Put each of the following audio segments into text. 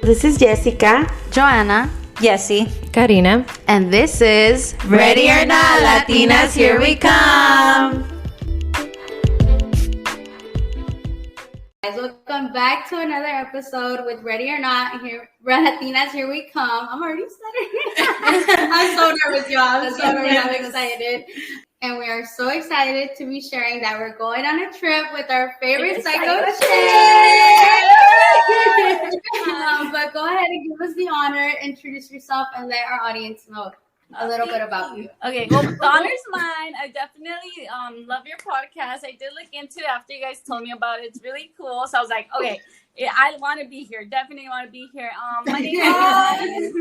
This is Jessica, Joanna, Jessie, Karina, and this is Ready or Not, Latinas, here we come! Guys, welcome back to another episode with Ready or Not. Here, Latinas, here we come. I'm already stuttering. I'm so nervous, y'all. I'm so nervous. I'm excited. And we are so excited to be sharing that we're going on a trip with our favorite psycho chick. But go ahead and give us the honor, introduce yourself, and let our audience know a little bit about you. Okay, well, the honor's mine. I definitely love your podcast. I did look into it after you guys told me about it. It's really cool. So I was like, okay, I want to be here. Definitely want to be here. My name is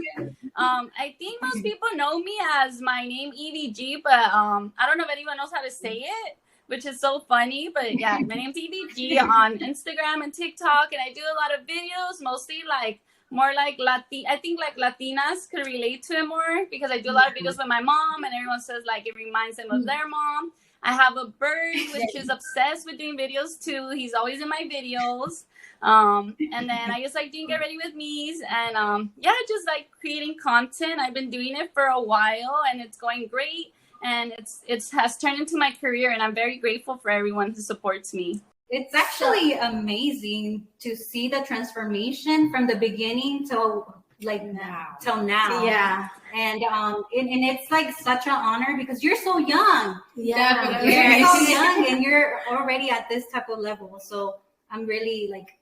I think most people know me as my name EVG, but I don't know if anyone knows how to say it, which is so funny. But yeah, my name's EVG on Instagram and TikTok, and I do a lot of videos, mostly like more like I think like Latinas could relate to it more because I do a lot of videos with my mom, and everyone says like it reminds them of their mom. I have a bird which is obsessed with doing videos too. He's always in my videos. And then I just like doing Get Ready With Me's and yeah, just like creating content. I've been doing it for a while and it's going great, and it has turned into my career, and I'm very grateful for everyone who supports me. It's actually amazing to see the transformation from the beginning till now. Yeah. And it's like such an honor because you're so young. Yeah. You're so young and you're already at this type of level. So I'm really like,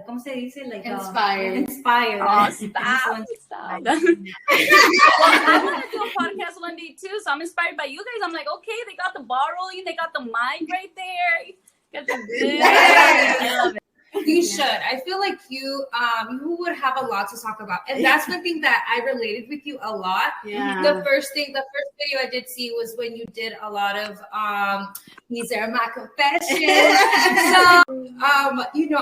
¿cómo se dice? Like Inspired. Oh, Stop. Well, I want to do a podcast one day too, so I'm inspired by you guys. I'm like, okay, they got the ball rolling, they got the mic right there. Got the good. I love it. You should. I feel like you would have a lot to talk about, and that's one thing that I related with you a lot. Yeah. The first video I did see was when you did a lot of these are my confessions. So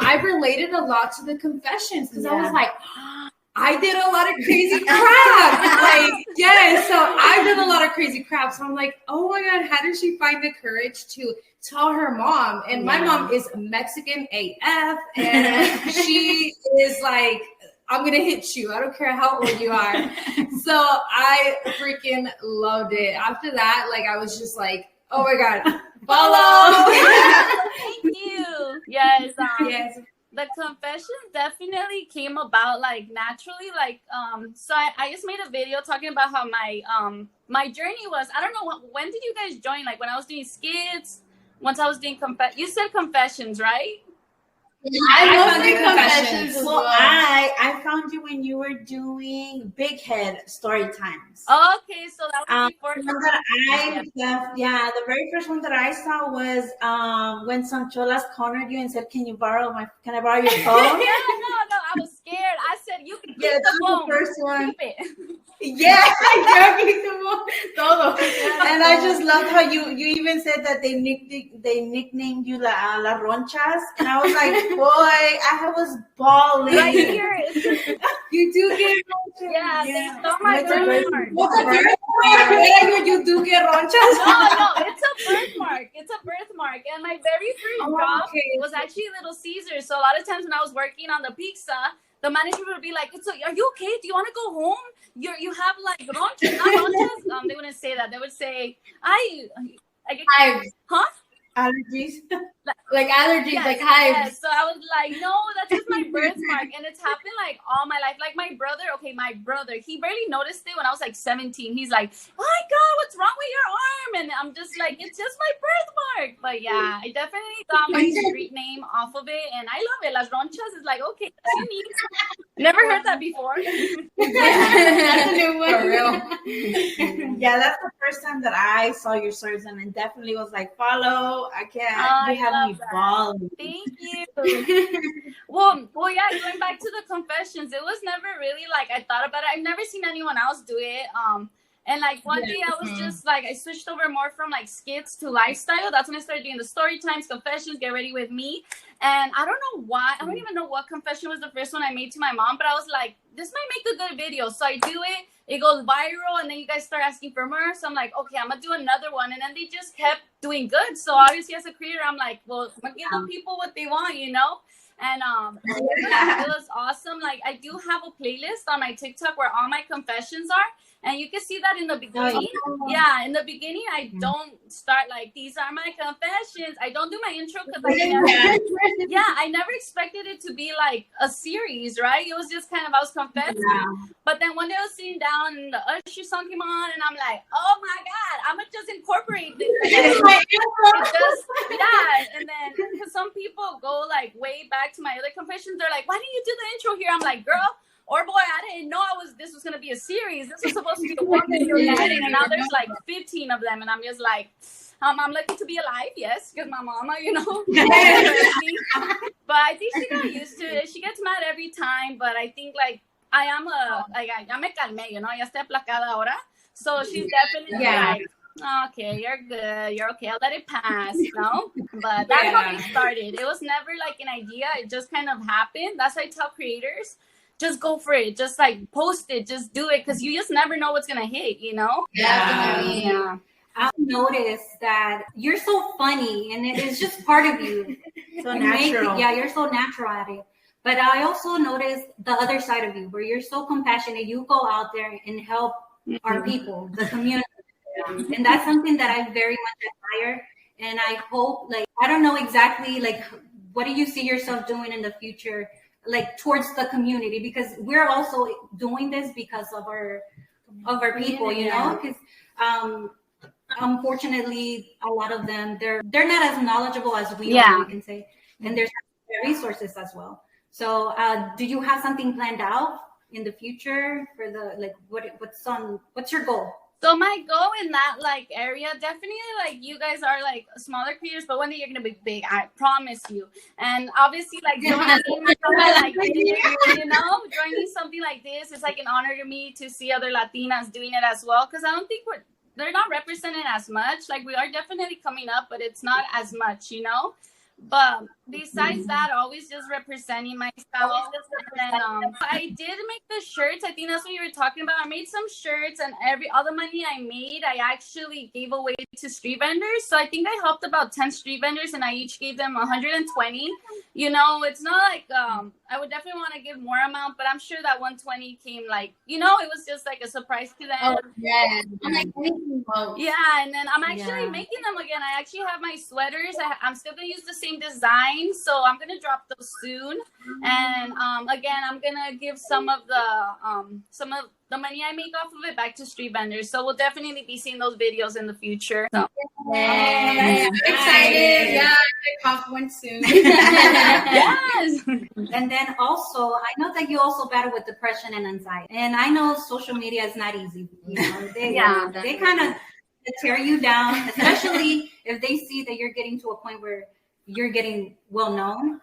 I related a lot to the confessions because I was like, I did a lot of crazy crap. So I've done a lot of crazy crap. So I'm like, oh my God, how did she find the courage to tell her mom? And my mom is Mexican AF, and she is like, I'm going to hit you. I don't care how old you are. So I freaking loved it. After that, like, I was just like, oh my God, follow. Thank you. Yes. Yes. The confessions definitely came about like naturally, like so I just made a video talking about how my journey was. I don't know when did you guys join? Like when I was doing skits, once I was doing you said confessions, right? I mostly confessions as well, well. I found you when you were doing Big Head story times. Okay, so that was before. The very first one that I saw was when some cholas cornered you and said, "Can I borrow your phone?" No, I was scared. I said, "You can keep the phone." The first one. Keep it. Yeah, todo. And I just loved how you even said that they nicknamed you La Ronchas, and I was like, boy, I was bawling. Right here. You do get ronchas. Yeah, they stole my birthmark. What's a birthmark? You do get ronchas? No, it's a birthmark. It's a birthmark. And my very first job was actually Little Caesars. So a lot of times when I was working on the pizza, the manager would be like, "Are you okay? Do you want to go home? You have like ronchas, not ronchas." They wouldn't say that. They would say, I get hives. Huh? Allergies. Like allergies, Yes, like hives. yes. So I was like, no, that's just my birthmark. And it's happened like all my life. Like my brother, he barely noticed it when I was like 17. He's like, "Oh my God, what's wrong with your arm?" And I'm just like, it's just my birthmark. But yeah, I definitely got my street name off of it. And I love it. Las Ronchas is like, okay, that's unique. Never heard that before. That's a new one. For real. Yeah, that's the first time that I saw your stories, and it definitely was like, follow. I can't. You have me bawling. Thank you. Well, yeah, going back to the confessions, it was never really like I thought about it. I've never seen anyone else do it. And like one day I was just like, I switched over more from like skits to lifestyle. That's when I started doing the story times, confessions, Get Ready With Me. And I don't know why, I don't even know what confession was the first one I made to my mom, but I was like, this might make a good video. So I do it, it goes viral, and then you guys start asking for more. So I'm like, okay, I'm gonna do another one. And then they just kept doing good. So obviously as a creator, I'm like, well, I'm gonna give the people what they want, you know? And it was awesome. Like, I do have a playlist on my TikTok where all my confessions are. And you can see that in the beginning. Yeah, in the beginning, I don't start like, these are my confessions. I don't do my intro because I never expected it to be like a series, right? It was just kind of, I was confessing. But then one day I was sitting down and the Usher song came on and I'm like, oh my God, I'm going to just incorporate this. And then because some people go like way back to my other confessions, they're like, why didn't you do the intro here? I'm like, girl, or boy, I didn't know this was gonna be a series. This was supposed to be one video editing, and now there's like 15 of them, and I'm just like, I'm lucky to be alive, yes, because my mama, you know. But I think she got used to it. She gets mad every time, but I think like ya me calmé, you know, ya estoy aplacada ahora. So she's definitely like, okay, you're good, you're okay, I'll let it pass, you know. But that's how it started. It was never like an idea, it just kind of happened. That's why I tell creators, just go for it, just like post it, just do it, because you just never know what's gonna hit, you know. Yeah. I've noticed that you're so funny and it is just part of you. So natural. You're so natural at it. But I also noticed the other side of you where you're so compassionate. You go out there and help our people, the community. And that's something that I very much admire. And I hope, like, I don't know exactly, like, what do you see yourself doing in the future, like, towards the community? Because we're also doing this because of our people, you know? Because unfortunately, a lot of them, they're not as knowledgeable as we are, we can say. And there's resources as well. So do you have something planned out in the future for the, like, what's your goal? So my goal in that like area, definitely like you guys are like smaller creators, but one day you're gonna be big. I promise you. And obviously, like joining something like this, you know, joining something like this is like an honor to me to see other Latinas doing it as well. Because I don't think they're not represented as much. Like we are definitely coming up, but it's not as much, you know. But besides that, always just representing myself. And I did make the shirts. I think that's what you were talking about. I made some shirts, and all the money I made, I actually gave away to street vendors. So I think I helped about 10 street vendors, and I each gave them 120. You know, it's not like I would definitely want to give more amount, but I'm sure that 120 came like, you know, it was just like a surprise to them. Oh, yeah. I'm like, and then I'm actually making them again. I actually have my sweaters. I'm still gonna use the same design, so I'm gonna drop those soon. And again, I'm gonna give some of the money I make off of it back to street vendors. So we'll definitely be seeing those videos in the future. So. I'm excited. Yeah, I'll pop one soon. Yes. And then also, I know that you also battle with depression and anxiety. And I know social media is not easy. You know, they kind of tear you down, especially if they see that you're getting to a point where you're getting well known.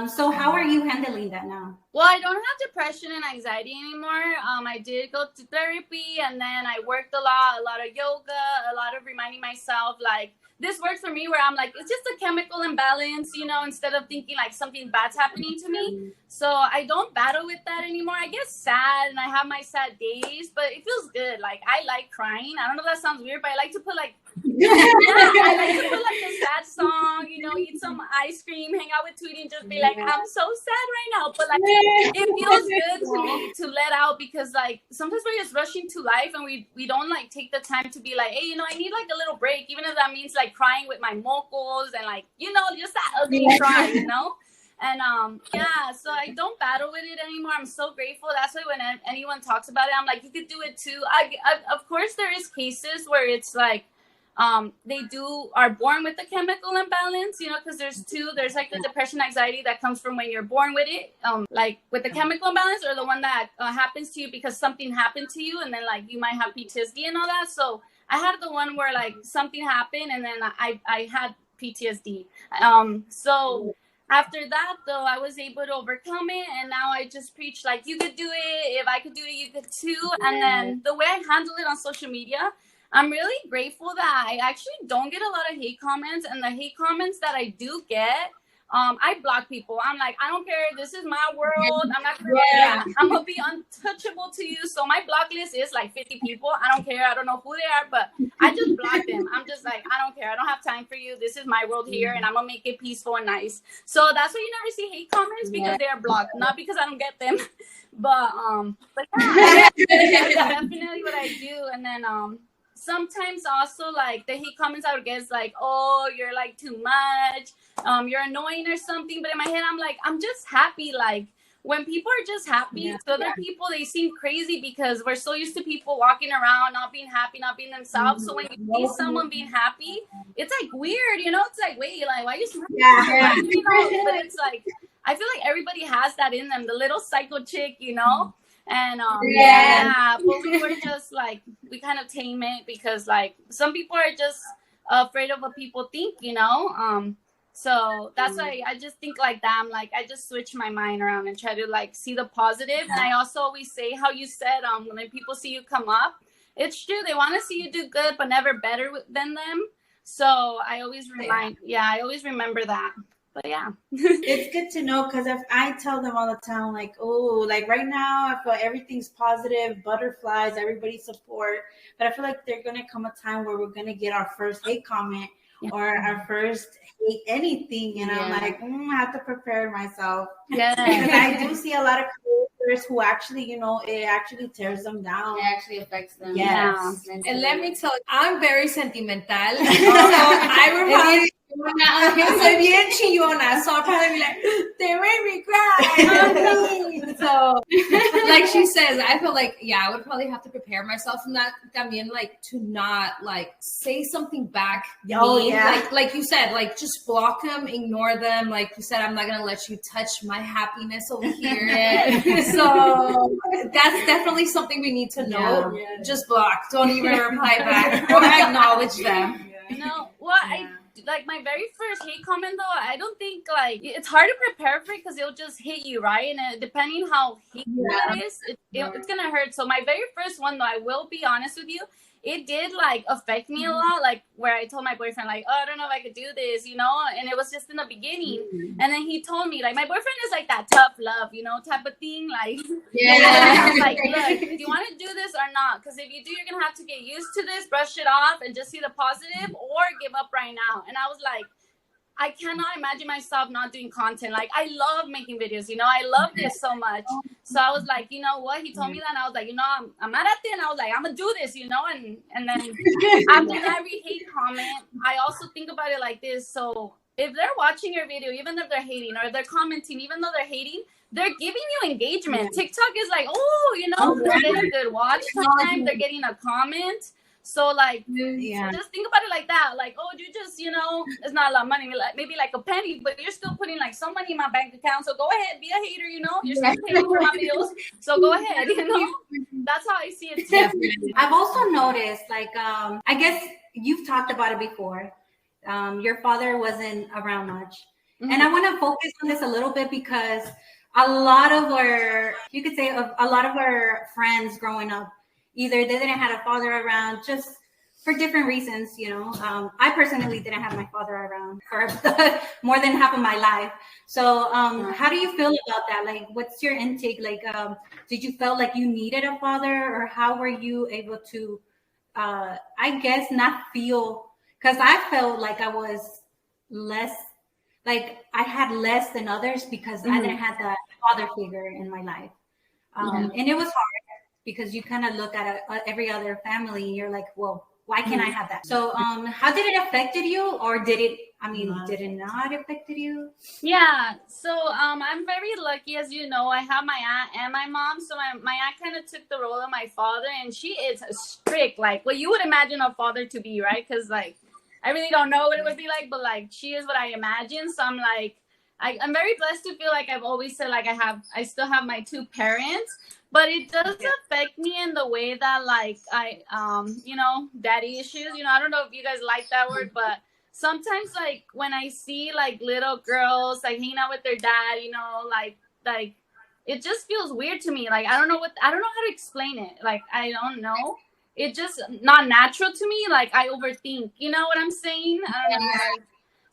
So how are you handling that now? Well, I don't have depression and anxiety anymore. I did go to therapy, and then I worked a lot of yoga, a lot of reminding myself, like, this works for me, where I'm like, it's just a chemical imbalance, you know, instead of thinking like something bad's happening to me. So I don't battle with that anymore. I get sad and I have my sad days, but it feels good. Like, I like crying. I don't know if that sounds weird, but I like to put like, I like to put like a sad song, you know, eat some ice cream, hang out with Tweety, and just be like, I'm so sad right now. But like, it feels good to me to let out, because like sometimes we're just rushing to life and we don't like take the time to be like, hey, you know, I need like a little break, even if that means like crying with my mocos and like, you know, just that ugly cry, you know. And so I don't battle with it anymore. I'm so grateful. That's why when anyone talks about it, I'm like, you could do it too. I of course there is cases where it's like they are born with the chemical imbalance, you know, because there's like the depression, anxiety that comes from when you're born with it, like with the chemical imbalance, or the one that happens to you because something happened to you, and then like you might have PTSD and all that. So I had the one where like something happened and then I had PTSD. So after that, though, I was able to overcome it, and now I just preach like, you could do it. If I could do it, you could too. And then the way I handle it on social media, I'm really grateful that I actually don't get a lot of hate comments, and the hate comments that I do get, I block people. I'm like, I don't care. This is my world. I'm not I'm gonna be untouchable to you. So my block list is like 50 people. I don't care. I don't know who they are, but I just block them. I'm just like, I don't care. I don't have time for you. This is my world here, and I'm gonna make it peaceful and nice. So that's why you never see hate comments, because they are blocked, not because I don't get them. But yeah, that's definitely what I do. And then sometimes also like the hate comments I would get is like, oh, you're like too much, you're annoying or something. But in my head, I'm like, I'm just happy. Like when people are just happy, to other people they seem crazy, because we're so used to people walking around not being happy, not being themselves. So when you see someone being happy, it's like weird, you know. It's like, wait, like why are you smiling? You know? But it's like, I feel like everybody has that in them, the little psycho chick, you know. And but we were just like, we kind of tame it, because like some people are just afraid of what people think, you know. So that's why I just think like that. I'm like, I just switch my mind around and try to like see the positive. And I also always say how you said, when people see you come up, it's true. They want to see you do good, but never better than them. So I always I always remember that. But yeah, it's good to know, because if I tell them all the time, like, oh, like right now, I feel everything's positive, butterflies, everybody support. But I feel like there's gonna come a time where we're gonna get our first hate comment or our first hate anything, and I'm like, I have to prepare myself. Yeah, because I do see a lot of creators who actually, you know, it actually tears them down. It actually affects them. Yes. Yeah. And let me tell you, I'm very sentimental. So I would probably. Soy bien chillona, so I'll probably be like, they made me cry. So, like she says, I feel like, I would probably have to prepare myself from that. También, like, to not, like, say something back. Like you said, like, just block them, ignore them. Like you said, I'm not going to let you touch my happiness over here. So, that's definitely something we need to know. Yeah. Just block. Don't even reply back or acknowledge them. No, well, like my very first hate comment though, I don't think like it's hard to prepare for it, because it'll just hit you, right? And depending how hateful it is, it's gonna hurt. So my very first one though, I will be honest with you, it did like affect me a lot, like where I told my boyfriend like, oh, I don't know if I could do this, you know. And it was just in the beginning, and then he told me, like, my boyfriend is like that tough love, you know, type of thing, like like, look, do you want to do this or not? Because if you do, you're gonna have to get used to this, brush it off, and just see the positive, or give up right now. And I was like, I cannot imagine myself not doing content. Like, I love making videos, you know, I love this so much. So I was like, you know what? He told me that, and I was like, you know, I'm not at the end. I was like, I'm gonna do this, you know. And then after every hate comment, I also think about it like this. So if they're watching your video, even if they're hating, or they're commenting, even though they're hating, they're giving you engagement. TikTok is like, oh, you know, they're getting a good watch time. They're getting a comment. So like, just think about it like that. Like, oh, you just, you know, it's not a lot of money, like maybe like a penny, but you're still putting like some money in my bank account. So go ahead, be a hater, you know, you're still paying for my bills. So go ahead, you know, that's how I see it too. I've also noticed, like, I guess you've talked about it before. Your father wasn't around much. And I want to focus on this a little bit, because a lot of our, you could say, a lot of our friends growing up, either they didn't have a father around, just for different reasons, you know. I personally didn't have my father around for more than half of my life. So how do you feel about that? Like, what's your intake? Like, did you feel like you needed a father, or how were you able to, I guess, not feel, because I felt like I was less, like I had less than others, because I didn't have that father figure in my life. And it was hard, because you kind of look at every other family and you're like, well, why can't I have that? So how did it affect you, or did it not affect you? Yeah, so I'm very lucky, as you know. I have my aunt and my mom. So my aunt kind of took the role of my father, and she is strict, like what you would imagine a father to be, right? Because like, I really don't know what it would be like, but like, she is what I imagine. So I'm like, I'm very blessed to feel like I've always said, like, I still have my two parents. But it does affect me in the way that, like, I, you know, daddy issues, you know, I don't know if you guys like that word, but sometimes, like, when I see, like, little girls, like, hanging out with their dad, you know, like, it just feels weird to me. Like, I don't know how to explain it. Like, I don't know. It's just not natural to me. Like, I overthink, you know what I'm saying? I don't know. Like,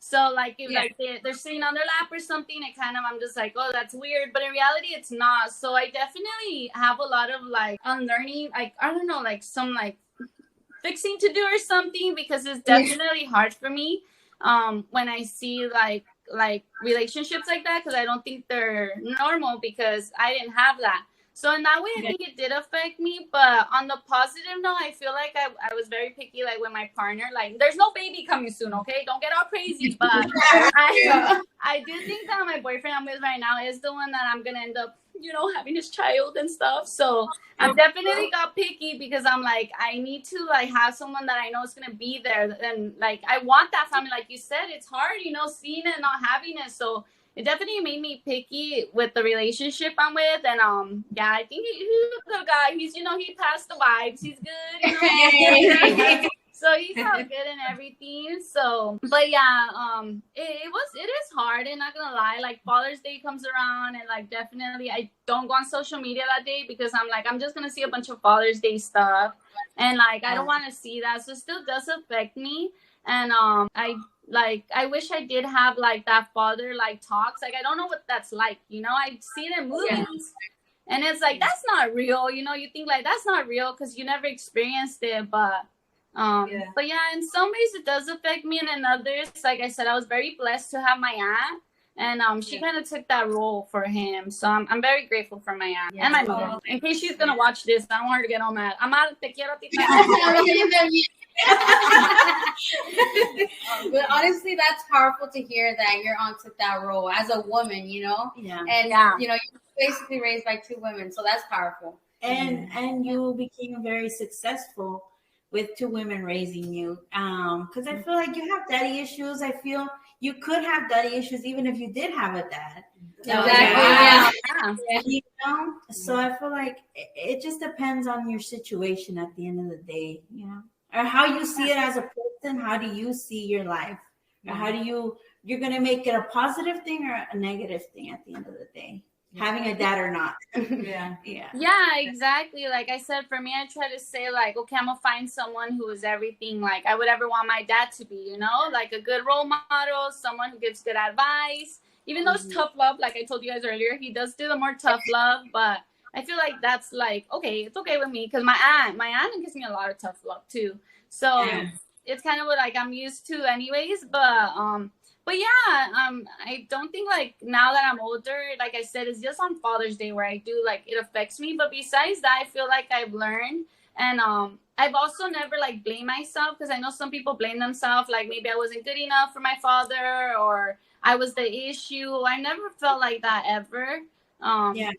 So like if like they're sitting on their lap or something, it kind of I'm just like, oh, that's weird. But in reality, it's not. So I definitely have a lot of like unlearning, like I don't know, like some like fixing to do or something, because it's definitely hard for me when I see like relationships like that, because I don't think they're normal, because I didn't have that. So in that way, I think it did affect me. But on the positive note, I feel like I was very picky, like with my partner. Like, there's no baby coming soon, okay? Don't get all crazy. But I do think that my boyfriend I'm with right now is the one that I'm gonna end up, you know, having his child and stuff. So I'm definitely got picky, because I'm like, I need to like have someone that I know is gonna be there, and like I want that family. Like you said, it's hard, you know, seeing it and not having it. So it definitely made me picky with the relationship I'm with. And yeah, I think he's a good guy. He's, you know, he passed the vibes. He's good, you know. So he's all good and everything. So, but yeah, it is hard, and not gonna lie, like Father's Day comes around, and like definitely I don't go on social media that day, because I'm like, I'm just gonna see a bunch of Father's Day stuff, and like I don't want to see that. So it still does affect me. And I wish I did have like that father like talks. Like I don't know what that's like, you know. I see it in movies, and it's like that's not real, you know. You think like that's not real because you never experienced it. But yeah, in some ways it does affect me, and in others, like I said, I was very blessed to have my aunt, and she kind of took that role for him. So I'm very grateful for my aunt and my mother. In case she's gonna watch this, I don't want her to get all mad. Amar, te quiero, tita. But honestly, that's powerful to hear that your aunt took that role as a woman, you know. And you know, you're basically raised by two women, so that's powerful. And you became very successful with two women raising you. Because I feel like you have daddy issues. I feel you could have daddy issues even if you did have a dad. Exactly. You know? So I feel like it just depends on your situation at the end of the day, you know, or how you see it as a person. How do you see your life? Or how do you're going to make it a positive thing or a negative thing at the end of the day, having a dad or not. Yeah, exactly. Like I said, for me, I try to say like, okay, I'm gonna find someone who is everything like I would ever want my dad to be, you know, like a good role model, someone who gives good advice, even though it's tough love. Like I told you guys earlier, he does do the more tough love, but I feel like that's like, okay, it's okay with me, because my aunt gives me a lot of tough love too. So it's kind of what like I'm used to anyways. But yeah, I don't think like now that I'm older, like I said, it's just on Father's Day where I do like it affects me. But besides that, I feel like I've learned, and I've also never like blamed myself, because I know some people blame themselves, like maybe I wasn't good enough for my father, or I was the issue. I never felt like that ever.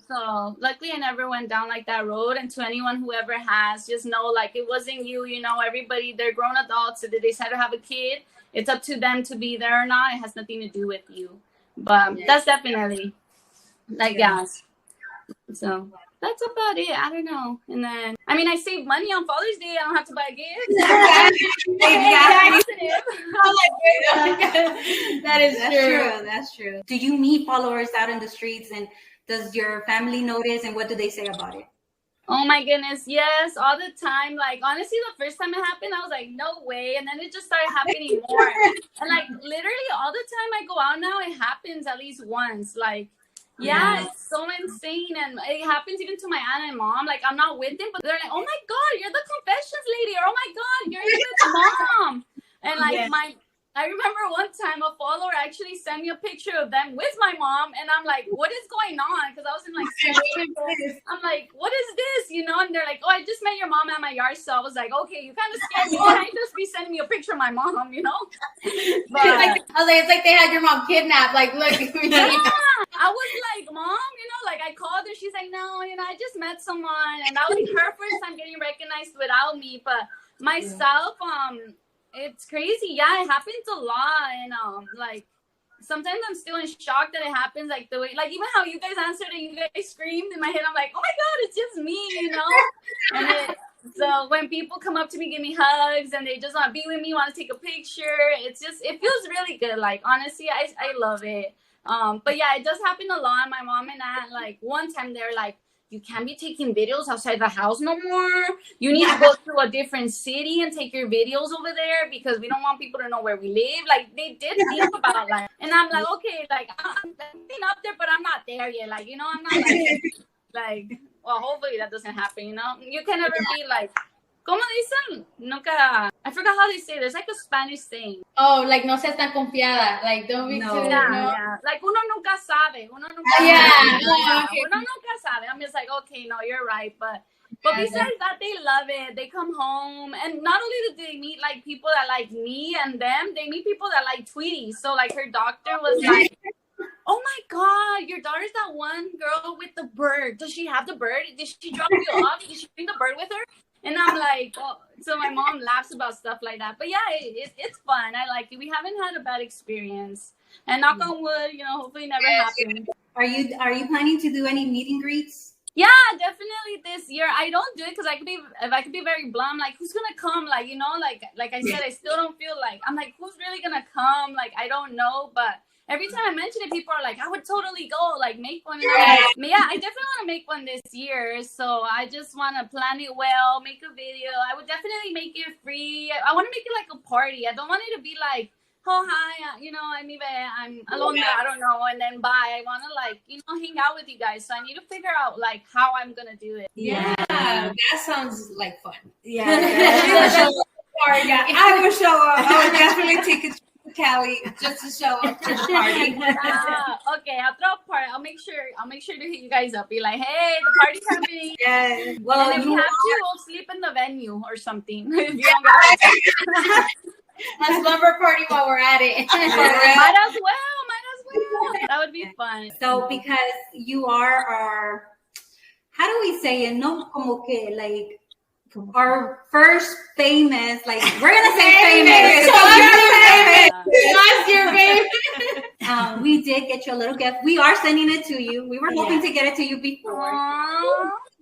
So luckily I never went down like that road. And to anyone who ever has, just know like it wasn't you, you know, everybody, they're grown adults. If they decide to have a kid, it's up to them to be there or not. It has nothing to do with you. But that's definitely like, so that's about it. I don't know. And then, I mean, I save money on Father's Day. I don't have to buy gifts. That's true. Do you meet followers out in the streets, and does your family notice, and what do they say about it? Oh my goodness, yes, all the time. Like honestly, the first time it happened, I was like, no way. And then it just started happening more. And like literally all the time I go out now, it happens at least once. Like, it's so insane. And it happens even to my aunt and mom. Like I'm not with them, but they're like, oh my God, you're the confessions lady. Or oh my God, you're Yvette's mom. And like I remember one time a follower actually sent me a picture of them with my mom, and I'm like, what is going on? Because I was in like I'm like, what is this? You know, and they're like, oh, I just met your mom at my yard sale. I was like, okay, you kind of scared me. Can't just be sending me a picture of my mom, you know? But I was like, it's like they had your mom kidnapped. Like, look. I was like, mom, you know, like I called her. She's like, no, you know, I just met someone, and that was her first time getting recognized without me. But myself, it's crazy. Yeah, it happens a lot. And like sometimes I'm still in shock that it happens, like the way, like even how you guys answered and you guys screamed in my head, I'm like, oh my God, it's just me, you know? And so when people come up to me, give me hugs, and they just want to be with me, want to take a picture, it's just, it feels really good. Like honestly, I love it. But yeah, it does happen a lot. My mom and aunt, like one time they're like, you can't be taking videos outside the house no more. You need to go to a different city and take your videos over there because we don't want people to know where we live. Like, they did think about, like, and I'm like, okay, like, I'm up there, but I'm not there yet. Like, you know, I'm not like, well, hopefully that doesn't happen, you know? You can never be like, ¿cómo dicen? Nunca, I forgot how they say. There's like a Spanish saying. Oh, like no seas tan confiada. Like don't be too. Yeah. Like uno nunca sabe. Uno nunca Yeah. sabe. Okay. Uno nunca sabe. I'm just like, okay, no, you're right. But besides that, they love it. They come home. And not only do they meet like people that like me and them, they meet people that like Tweety. So like her doctor was like, oh my God, your daughter's that one girl with the bird. Does she have the bird? Did she drop you off? Did she bring the bird with her? And I'm like, oh. So my mom laughs about stuff like that. But yeah, it's fun. I like it. We haven't had a bad experience. And knock on wood, you know, hopefully never happens. Are you planning to do any meet and greets? Yeah, definitely this year. I don't do it because if I could be very blunt, like who's gonna come? Like, you know, like I said, I still don't feel like I'm like, who's really gonna come? Like, I don't know, but every time I mention it, people are like, I would totally go, like, make one. And I'm like, yeah, I definitely want to make one this year. So I just want to plan it well, make a video. I would definitely make it free. I want to make it like a party. I don't want it to be like, oh, hi, you know, I'm Yvette, I'm alone, I don't know, and then bye. I want to, like, you know, hang out with you guys. So I need to figure out, like, how I'm going to do it. Yeah, that sounds like fun. Yeah. I will show up. I would definitely take a trip to Cali just to show up to the party. Okay, I'll throw a party. I'll make sure to hit you guys up. Be like, hey, the party's happening. Yes. Well, and if we have to, we'll sleep in the venue or something. If you don't get a slumber party while we're at it. Might as well. That would be fun. So because you are our, how do we say it? No, como que like our first famous, like we're gonna say famous. Last year, babe. We did get you a little gift. We are sending it to you. We were hoping to get it to you before.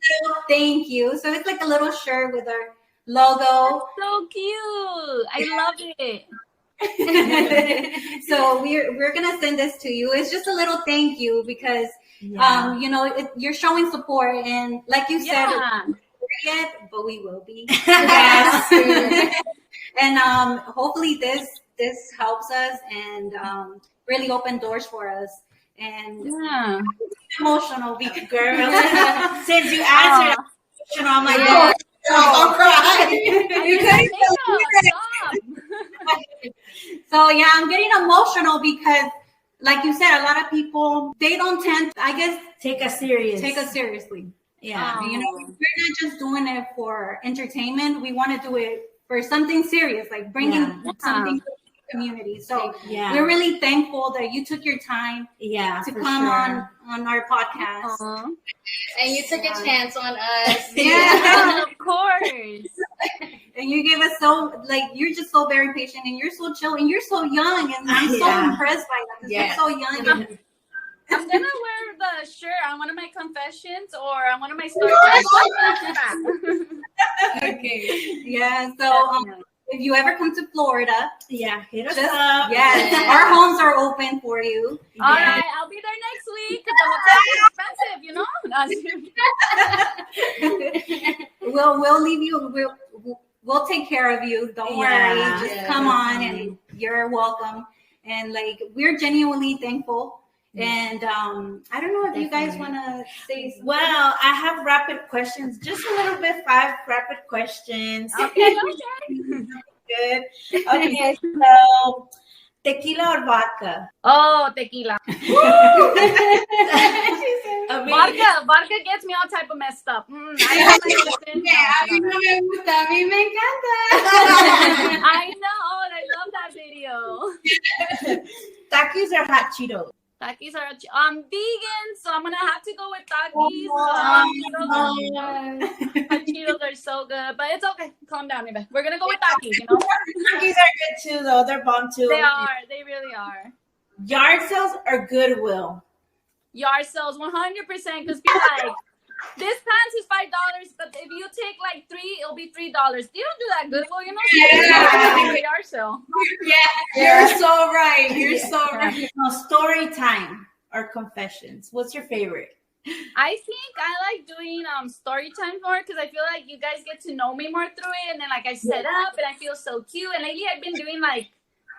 So thank you. So it's like a little shirt with our logo. So cute. I love it. So we're gonna send this to you. It's just a little thank you because you know, you're showing support, and like you said, yet, but we will be. Yes. And hopefully this helps us and really open doors for us. And I'm emotional because girl, since you answered emotional, I'm like, I'll cry. So yeah, I'm getting emotional because, like you said, a lot of people, they don't tend, I guess, take us seriously. Yeah, you know, we're not just doing it for entertainment. We want to do it for something serious, like bringing something to the community. So we're really thankful that you took your time to come on our podcast. And you took a chance on us. Yeah, of course. And you gave us you're just so very patient, and you're so chill, and you're so young, and I'm so impressed by that because you're so young. I'm gonna wear the shirt on one of my confessions or on one of my stories. Okay. Yeah. So if you ever come to Florida, hit us up. Yes, our homes are open for you. All right, I'll be there next week because the hotel is expensive, you know. We'll leave you. We'll take care of you. Don't worry. Just come on, and you're welcome. And like, we're genuinely thankful. And I don't know if you guys want to say something. Well, I have rapid questions, just a little bit, 5 rapid questions. Okay. Good. Okay, so tequila or vodka? Oh, tequila. Vodka gets me all type of messed up. I know. I love that video. Takis or hot Cheetos? Takis are vegan, so I'm gonna have to go with Takis. Hot Cheetos are so good, but it's okay. Calm down, Yvette. We're gonna go with Takis. You know, Takis are good too, though. They're bomb too. They are. They really are. Yard sales or Goodwill? Yard sales, 100%. Because be like, this pants is $5, but if you take like 3, it'll be $3. You don't do that Goodwill, you know? Yard sale. Yeah, you're so right. You're so right. No, story time or confessions. What's your favorite? I think I like doing story time more because I feel like you guys get to know me more through it, and then like I set up and I feel so cute. And lately I've been doing like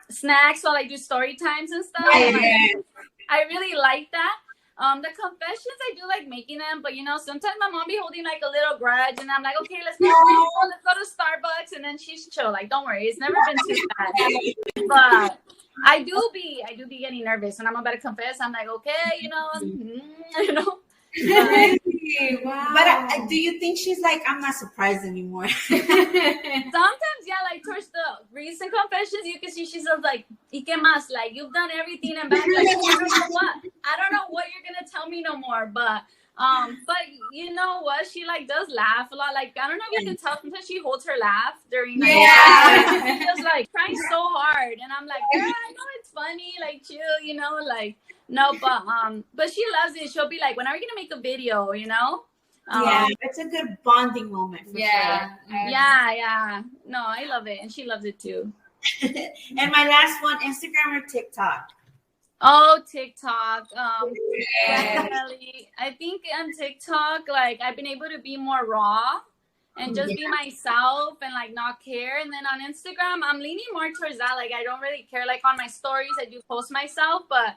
snacks while I do story times and stuff. Yeah. Like, I really like that. The confessions I do like making them, but sometimes my mom be holding like a little grudge, and I'm like, okay, let's go to Starbucks, and then she's chill. Like, don't worry, it's never been too bad. But I do be getting nervous, and I'm about to confess. I'm like, okay, Wow. But do you think she's like, I'm not surprised anymore? Sometimes, yeah, like towards the recent confessions, you can see she's like, "Y qué más?" Like, you've done everything and back. Like, I don't know what you're gonna tell me no more. But you know what? She like does laugh a lot. Like, I don't know if you can tell. Sometimes she holds her laugh during. Like, she feels like trying so hard, and I'm like, girl, I know it's funny. Like, chill, like. No, but she loves it. She'll be like, when are we gonna make a video? Yeah, it's a good bonding moment. For sure. Yeah. No, I love it, and she loves it too. And my last one, Instagram or TikTok? Oh, TikTok. Definitely. I think on TikTok, like I've been able to be more raw and just be myself and like not care. And then on Instagram, I'm leaning more towards that. Like I don't really care. Like on my stories, I do post myself, but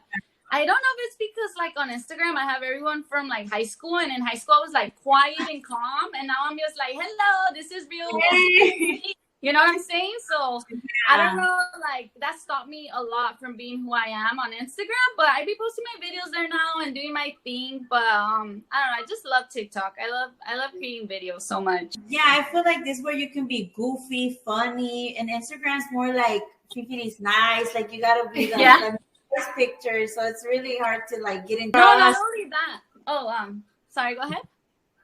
I don't know if it's because like on Instagram I have everyone from like high school, and in high school I was like quiet and calm, and now I'm just like, hello, this is real. You know what I'm saying? So I don't know, like that stopped me a lot from being who I am on Instagram, but I be posting my videos there now and doing my thing. But I don't know, I just love TikTok. I love creating videos so much. Yeah, I feel like this is where you can be goofy, funny, and Instagram's more like is nice. Like you gotta be like first picture, so it's really hard to like get into. No, not only that. Oh, sorry, go ahead.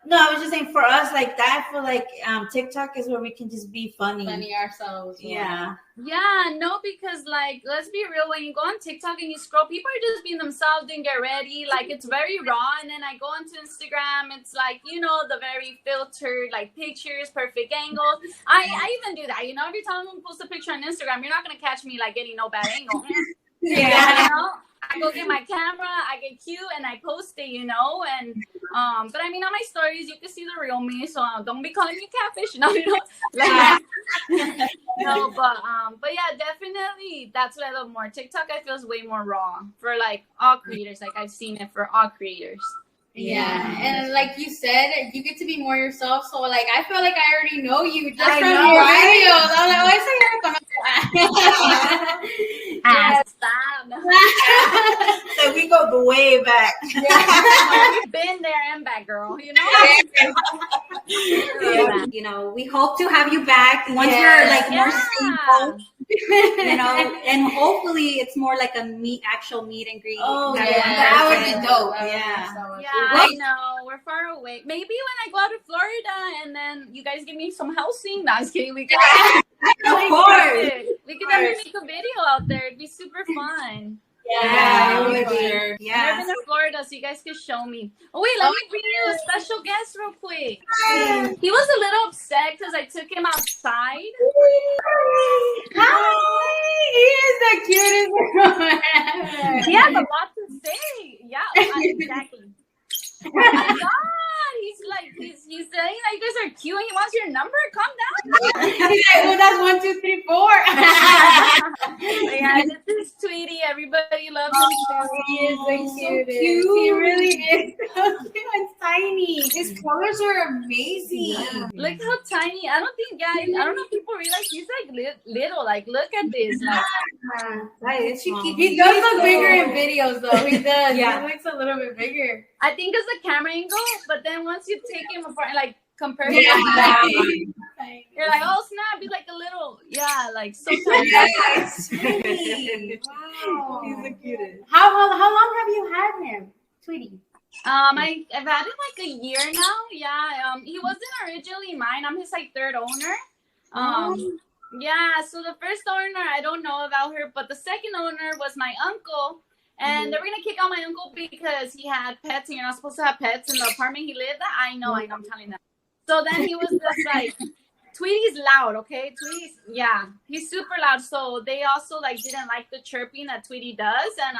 No, I was just saying for us like that. I feel like TikTok is where we can just be funny ourselves. Yeah. No, because like let's be real, when you go on TikTok and you scroll, people are just being themselves, didn't get ready, like it's very raw. And then I go onto Instagram, it's like the very filtered like pictures, perfect angles. I even do that, every time I post a picture on Instagram, you're not gonna catch me like getting no bad angle. I go get my camera, I get cute, and I post it, and but I mean on my stories you can see the real me, so don't be calling me catfish, but yeah, definitely that's what I love more. TikTok I feel is way more raw for like all creators. Like I've seen it for all creators. Yeah, and like you said, you get to be more yourself. So like, I feel like I already know you just from know, your right? videos. I'm like, why is he Stop. So we go way back. We've been there and back, girl. We hope to have you back once we're like more stable. And hopefully it's more like a actual meet and greet. Oh, that would be dope. I know we're far away. Maybe when I go out to Florida and then you guys give me some housing. No, I was kidding. We could, of course. We could definitely make a video out there. It'd be super fun. Yeah, I've never been to Florida, so you guys can show me. Oh wait, let me bring you a special guest real quick. He was a little upset because I took him outside. Hi, he is the cutest. He has a lot to say. Yeah, exactly. Oh my God, he's saying that you guys are cute and he wants your number. Calm down. He's like, well, that's 1, 2, 3, 4. Yeah, this is Tweety. Everybody loves him. He is the cutest. He really is so cute and tiny. His colors are amazing. Yeah. Look how tiny. I don't know if people realize he's like little. Like, look at this. Like, He does look bigger in videos, though. He does. He looks a little bit bigger. I think it's the camera angle, but then once you take him apart and like compare him, you're like, oh snap, he's like a little, like so tiny. Yes. Wow. He's the cutest. How long have you had him, Tweety? I've had him like a year now. Yeah. He wasn't originally mine. I'm his like third owner. Yeah. So the first owner, I don't know about her, but the second owner was my uncle. And they were gonna kick out my uncle because he had pets, and you're not supposed to have pets in the apartment he lived at. I know, I'm telling them. So then he was just like, Tweety's loud, okay? He's super loud. So they also like didn't like the chirping that Tweety does, and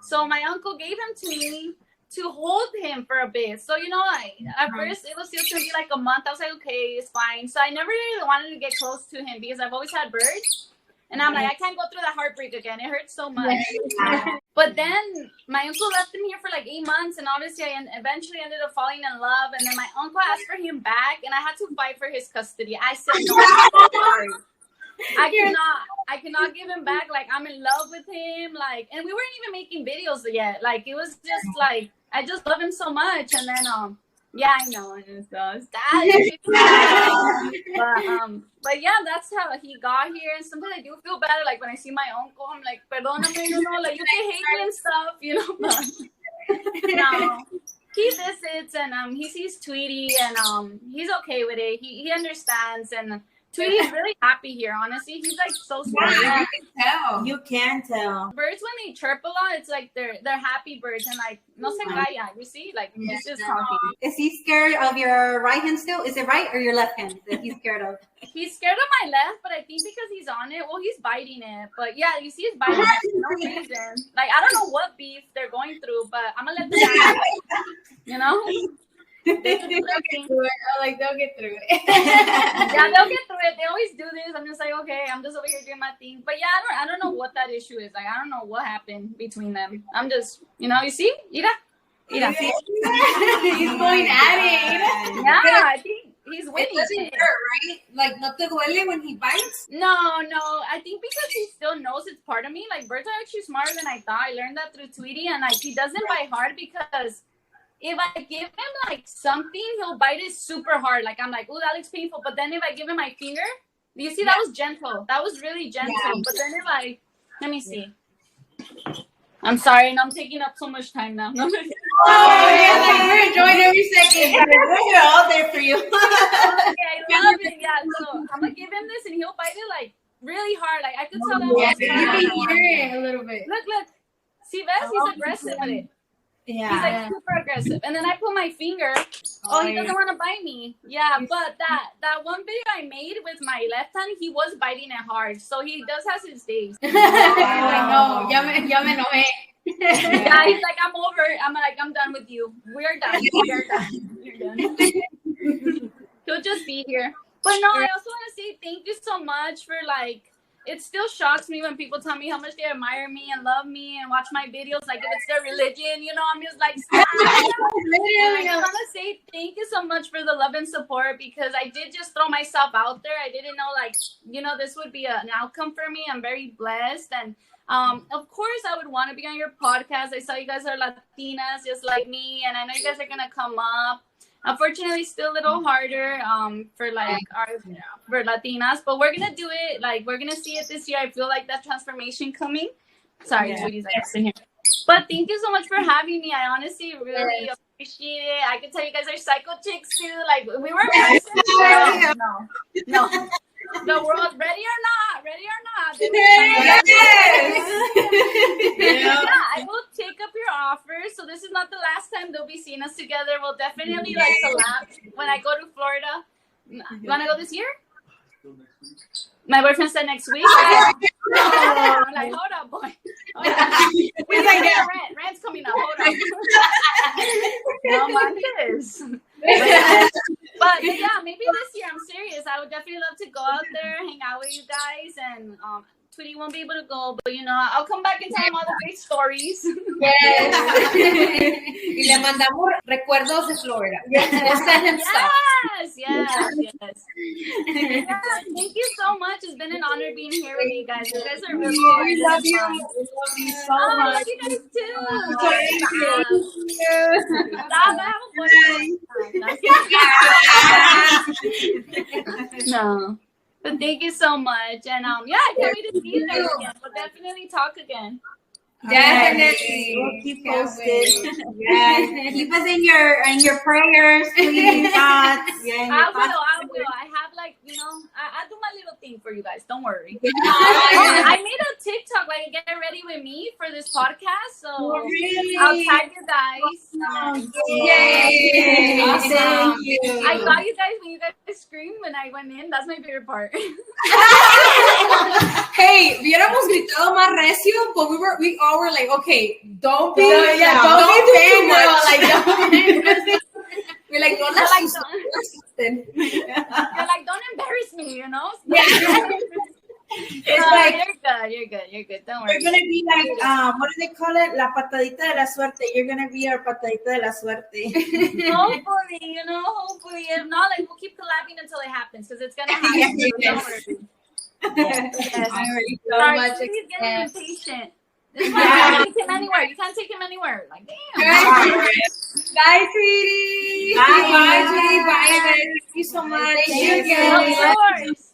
so my uncle gave him to me to hold him for a bit. So, at first it was just going to be like a month. I was like, okay, it's fine. So I never really wanted to get close to him because I've always had birds. And I'm like, I can't go through that heartbreak again. It hurts so much. But then my uncle left him here for like 8 months. And obviously I eventually ended up falling in love. And then my uncle asked for him back. And I had to fight for his custody. I said, no, I'm sorry. I cannot give him back. Like, I'm in love with him. Like, and we weren't even making videos yet. Like, it was just like, I just love him so much. And then, yeah, I know. And so but yeah, that's how he got here. And sometimes I do feel bad. Like, when I see my uncle, I'm like, perdóname, like, you can hate me and stuff, but no. He visits and he sees Tweety and he's okay with it. He understands, and Tweety's really happy here, honestly. He's like so smart. Yeah, you can tell. Birds, when they chirp a lot, it's like they're happy birds, and like no se calla. You see, like he's just talking. Is he scared of your right hand still? Is it right or your left hand that he's scared of? He's scared of my left, but I think because he's on it. Well, he's biting it, but yeah, you see, he's biting it for no reason. Like, I don't know what beef they're going through, but I'm gonna let them. They'll get through it. Like, they'll get through it. Yeah, they'll get through it. They always do this. I'm just like, okay, I'm just over here doing my thing. But yeah, I don't know what that issue is. Like, I don't know what happened between them. I'm just, you see? Mira. He's going at it. Yeah, I think he's winning. It doesn't hurt, right? Like, no te duele when he bites? No. I think because he still knows it's part of me. Like, birds are actually smarter than I thought. I learned that through Tweety. And, like, he doesn't bite hard because if I give him like something, he'll bite it super hard. Like, I'm like, oh, that looks painful. But then if I give him my finger, you see, that was gentle. That was really gentle. Yeah. But then let me see. I'm sorry, and I'm taking up so much time now. Like, we're enjoying every second. We're all there for you. Okay, I love it. Yeah, so I'm gonna give him this, and he'll bite it like really hard. Like, I could tell that. Yeah, you can hear it a little bit. Look. See, Bess, he's aggressive with it. Yeah. He's like super aggressive. And then I put my finger. Oh, he doesn't want to bite me. Yeah, but that one video I made with my left hand, he was biting it hard. So he does have his days. Like, no, ya me enojé. Yeah, he's like, I'm over. I'm done with you. We're done. You're done. He'll just be here. But no, I also want to say thank you so much for like, it still shocks me when people tell me how much they admire me and love me and watch my videos. Like, if it's their religion, I'm just like, stop. I want to say thank you so much for the love and support, because I did just throw myself out there. I didn't know, like, this would be an outcome for me. I'm very blessed. And of course, I would want to be on your podcast. I saw you guys are Latinas just like me, and I know you guys are going to come up. Unfortunately, still a little harder for Latinas, but we're gonna do it. Like, we're gonna see it this year. I feel like that transformation coming. Sorry, Tweety's like in here. But thank you so much for having me. I honestly really appreciate it. I can tell you guys are psycho chicks too. Like, we were no. The world, ready or not. Yes. Yeah, I will take up your offer. So this is not the last time they'll be seeing us together. We'll definitely like collab when I go to Florida. You want to go this year? My boyfriend said next week. I'm like, hold up, boy. He's like, yeah, rent's coming up. Hold on. No, manches. But yeah, maybe this year, I'm serious. I would definitely love to go out there, hang out with you guys, and Tweety won't be able to go, but I'll come back and tell him all the great stories. Yes. Y le mandamos recuerdos de Florida. Yes. Yeah, thank you so much. It's been an honor being here with you guys. You guys are really good. We love you. We love you so much. I love you guys too. No. But thank you so much. And I can't wait to see you guys again. We'll definitely talk again. Definitely. We'll keep posted. Yes. Keep us in your prayers, please. I will. I have I do my little thing for you guys. Don't worry. I made a TikTok like get ready with me for this podcast. So I'll tag you guys. Yay. Awesome. Thank you. I got you guys when you guys screamed when I went in. That's my favorite part. Hey, hubiéramos gritado más recio, but we all were like, okay, don't be fangirl. Well, let's like, do something. you're like, don't embarrass me, you know? It's No, like you're good. Don't worry. you're gonna be like, what do they call it? La patadita de la suerte. You're gonna be our patadita de la suerte. Hopefully, hopefully. If not, like, we'll keep collabing until it happens, because it's gonna happen. So don't worry. Yes. All right, so Sorry, much. he's getting impatient. This is why you can't take him anywhere. You can't take him anywhere. Like, damn. Bye, sweetie. Bye, sweetie. Bye, guys. Thank you so much. Thank you. Of course.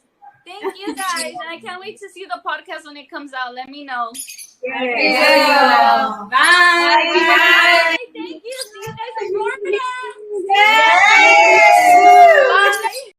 Thank you, guys. And I can't wait to see the podcast when it comes out. Let me know. Yeah. Bye. Bye. Thank you. See you guys in Florida. Bye.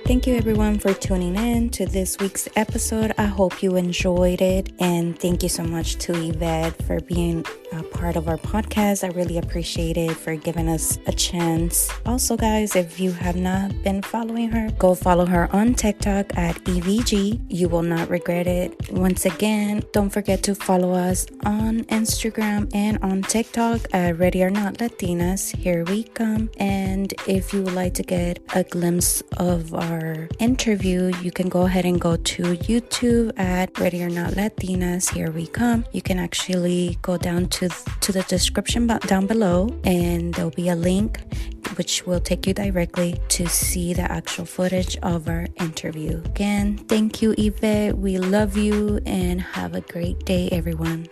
Thank you everyone for tuning in to this week's episode. I hope you enjoyed it, and thank you so much to Yvette for being a part of our podcast. I really appreciate it, for giving us a chance. Also guys, if you have not been following her, go follow her on TikTok at EVG. You will not regret it. Once again, don't forget to follow us on Instagram and on TikTok at Ready or Not Latinas. Here we come. And if you would like to get a glimpse of our interview, you can go ahead and go to YouTube at Ready or Not Latinas. Here we come. You can actually go down to the description down below, and there'll be a link which will take you directly to see the actual footage of our interview. Again, thank you, Yvette. We love you, and have a great day, everyone.